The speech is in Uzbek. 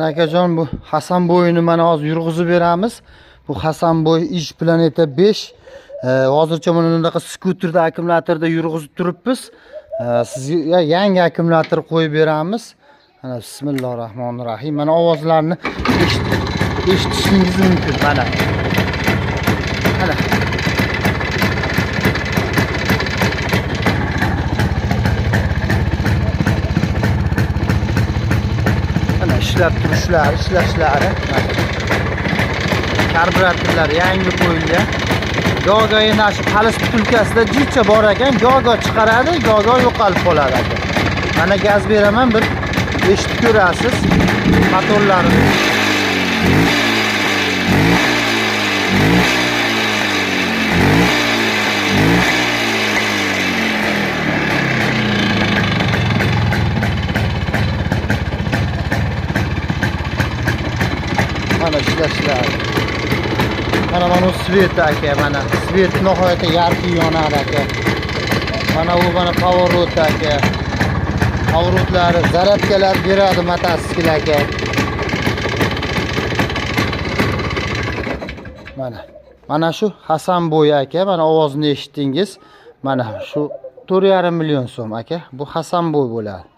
Akajon, bu Hasanboyni mana hozir yurg'izib beramiz. Bu Hasanboy Ish Planeta 5. Hozircha mana bunaqa skuterda, akkumulyatorda yurg'izib turibmiz. Sizga yangi akkumulyator qo'yib beramiz. Mana bismillahirrohmanirrohim. Mana ovozlarni eshitishingiz mumkin. Mana. Ishlab turishlari, ishlashlari. Karburatorlar yangi qo'yilgan. Go'go yana shu palis butulkasida jicha bor ekan, go'go chiqaradi, go'go yo'qolib qoladi aka. Mana gaz beraman, bir eshitib ko'rasiz motorlarni. Mana ishlashlari. Mana svet aka, mana svet nihoyatda yarqin yonadi aka. Mana u powerot aka. Powerotlari zaryadkalar beradi motosikl aka. Mana shu Hasanboy aka, mana ovozini eshitdingiz. Mana shu 4,5 million so'm aka. Bu Hasanboy bo'ladi.